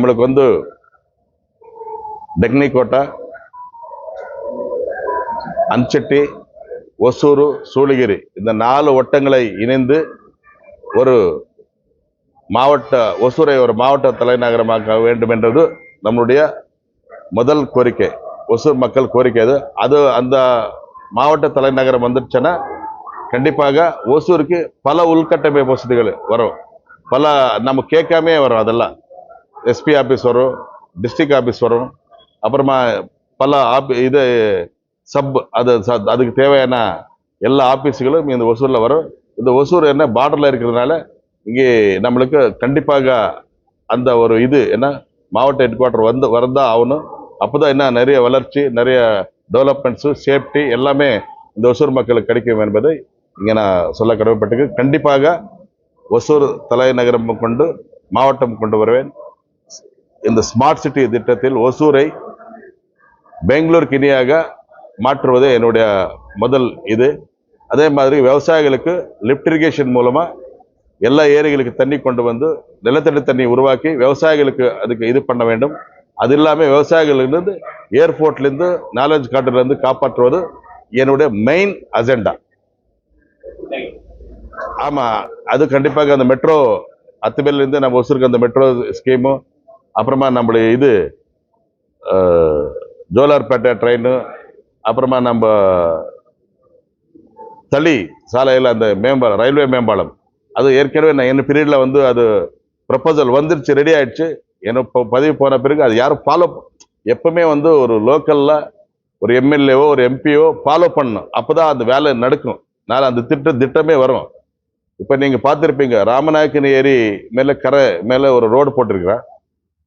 நம்மளுக்கு வந்து டெக்னிகோட்டா, அன்செட்டி, ஒசூர், சூளகிரி இந்த 4 வட்டங்களை இணைந்து ஒரு ஒசூரை ஒரு மாவட்ட தலைநகரமாக்க வேண்டும் என்றது நம்மளுடைய முதல் கோரிக்கை. ஒசூர் மக்கள் கோரிக்கை அது அந்த மாவட்ட தலைநகரம் வந்துடுச்சுன்னா கண்டிப்பாக ஒசூருக்கு பல உள்கட்டமைப்பு வசதிகள் வரும். பல நம்ம கேட்காமே வரும். அதெல்லாம் எஸ்பி ஆஃபீஸ் வரும், டிஸ்ட்ரிக்ட் ஆஃபீஸ் வரும், அப்புறமா பல அதுக்கு தேவையான எல்லா ஆஃபீஸுகளும் இந்த ஒசூரில் வரும். இந்த ஒசூர் என்ன பார்டரில் இருக்கிறதுனால இங்கே நம்மளுக்கு கண்டிப்பாக அந்த ஒரு மாவட்ட ஹெட் குவார்டர் வரதான் ஆகணும். அப்போதான் என்ன நிறைய வளர்ச்சி, நிறைய டெவலப்மெண்ட்ஸு, சேஃப்டி எல்லாமே இந்த ஒசூர் மக்களுக்கு கிடைக்கும் என்பதை இங்கே நான் சொல்ல கடமைப்பட்டு கண்டிப்பாக ஒசூர் தலைநகரம் கொண்டு மாவட்டம் கொண்டு வருவேன். இந்த ஸ்மார்ட் சிட்டி திட்டத்தில் ஒசூரை பெங்களூருக்கு இணையாக மாற்றுவதே என்னுடைய முதல் அதே மாதிரி விவசாயிகளுக்கு லிஃப்ட் இரிகேஷன் மூலமா எல்லா ஏரிகளுக்கு தண்ணி கொண்டு வந்து நிலத்தடி தண்ணி உருவாக்கி விவசாயிகளுக்கு அதுக்கு பண்ண வேண்டும். அது இல்லாமல் விவசாயிகளிலிருந்து ஏர்போர்ட்லேருந்து நாலேஜ் கார்டுலேருந்து காப்பாற்றுவது என்னுடைய மெயின் அஜெண்டா. ஆமாம், அது கண்டிப்பாக அந்த மெட்ரோ அத்துமேலேருந்து நம்ம ஒசூருக்கு அந்த மெட்ரோ ஸ்கீமு, அப்புறமா நம்மளுடைய ஜோலார்பேட்டை ட்ரெயின், அப்புறமா நம்ம தளி சாலையில் அந்த மேம்பாலம், ரயில்வே மேம்பாலம், அது ஏற்கனவே நான் என்ன பீரியடில் வந்து அது ப்ரப்போசல் வந்துருச்சு, ரெடி ஆயிடுச்சு. என்ன பதிவு போன பிறகு அது யாரும் ஃபாலோ எப்பவுமே வந்து ஒரு லோக்கலில் ஒரு எம்எல்ஏவோ ஒரு எம்பியோ ஃபாலோ பண்ணணும். அப்போதான் அந்த வேலை நடக்கும். நான் அந்த திட்டமே வரும். இப்போ நீங்கள் பார்த்துருப்பீங்க, ராமநாயக்கன் ஏரி மேலே ஒரு ரோடு போட்டிருக்கிறேன்.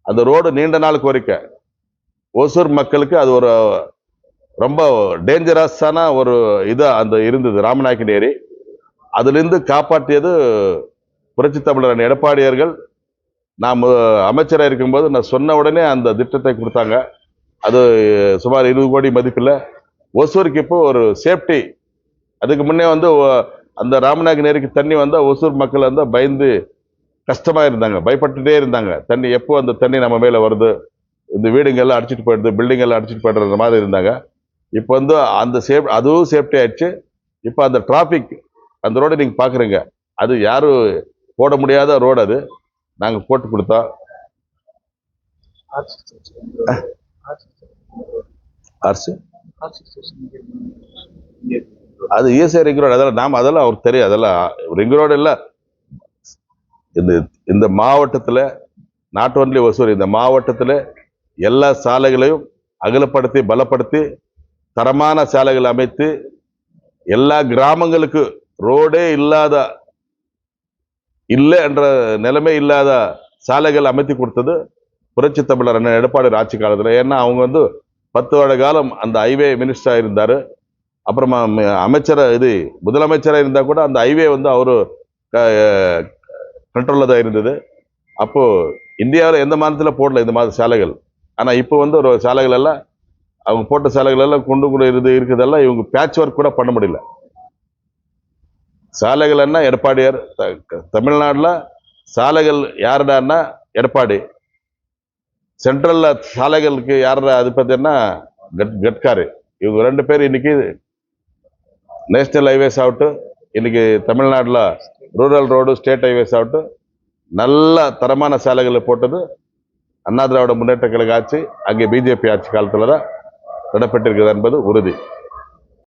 அந்த ரோடு நீண்ட நாள் கோரிக்கை. ஒசூர் மக்களுக்கு அது ஒரு ரொம்ப டேஞ்சரஸான ஒரு அந்த இருந்தது ராமநாயக்கன் ஏரி. அதிலிருந்து காப்பாற்றியது புரட்சி தமிழர் எடப்பாடியார்கள். நாம் அமைச்சராக இருக்கும்போது நான் சொன்ன உடனே அந்த திட்டத்தை கொடுத்தாங்க. அது சுமார் 20 கோடி மதிப்பில் ஒசூருக்கு இப்போ ஒரு சேஃப்டி. அதுக்கு முன்னே வந்து அந்த ராமநாயக்கன் ஏரிக்கு தண்ணி வந்தால் ஒசூர் மக்கள் வந்து பயந்து கஷ்டமாக இருந்தாங்க, பயப்பட்டுட்டே இருந்தாங்க. தண்ணி எப்போ அந்த தண்ணி நம்ம மேலே வருது, இந்த வீடுங்கெல்லாம் அடிச்சுட்டு போயிடுது, பில்டிங் எல்லாம் அடிச்சுட்டு போயிடுற மாதிரி இருந்தாங்க. இப்போ வந்து அந்த அதுவும் சேஃப்டி ஆயிடுச்சு. இப்போ அந்த டிராஃபிக் அந்த ரோடு நீங்கள் பார்க்குறீங்க, அது யாரும் போட முடியாத ரோடு, அது நாங்கள் போட்டு கொடுத்தோம். அது ஈஸியாக ரிங் ரோடு, அதெல்லாம் அவருக்கு தெரியும். அதெல்லாம் ரிங் ரோடு இல்லை. இந்த மாவட்டத்தில் நாட் ஒன்லி ஒசூர், இந்த மாவட்டத்தில் எல்லா சாலைகளையும் அகலப்படுத்தி பலப்படுத்தி தரமான சாலைகள் அமைத்து எல்லா கிராமங்களுக்கு ரோடே இல்லை என்ற நிலைமை இல்லாத சாலைகள் அமைத்து கொடுத்தது புரட்சி தமிழர் அண்ணன் எடப்பாடி ஆட்சி காலத்தில். ஏன்னா அவங்க வந்து 10 வருட காலம் அந்த ஹைவே மினிஸ்டராக இருந்தார். அப்புறமா முதலமைச்சராக இருந்தால் கூட அந்த ஹைவே வந்து அவரு கண்ட்ரோலில் தான் இருந்தது. அப்போது இந்தியாவில் எந்த மாநிலத்தில் போடல இந்த மாதிரி சாலைகள். ஆனால் இப்போ வந்து ஒரு சாலைகள் எல்லாம் அவங்க போட்ட சாலைகள் எல்லாம் கொண்டு கூட இருக்குதெல்லாம் இவங்க பேட்ச் ஒர்க் கூட பண்ண முடியல. சாலைகள் என்ன எடப்பாடியார், தமிழ்நாட்டில் சாலைகள் யாருடான்னா எடப்பாடி, சென்ட்ரல்ல சாலைகளுக்கு யாரு அது பார்த்தீங்கன்னா கட்காரி. இவங்க 2 பேர் இன்னைக்கு நேஷனல் ஹைவேஸ் ஆகட்டும், இன்னைக்கு தமிழ்நாட்டில் ரூரல் ரோடு ஸ்டேட் ஹைவேஸ் ஆகட்டும், நல்ல தரமான சாலைகளை போட்டது அண்ணா திராவிட முன்னேற்ற கழக ஆட்சி, அங்கே பிஜேபி ஆட்சி காலத்தில் தான் நடைபெற்றிருக்கிறது என்பது உறுதி.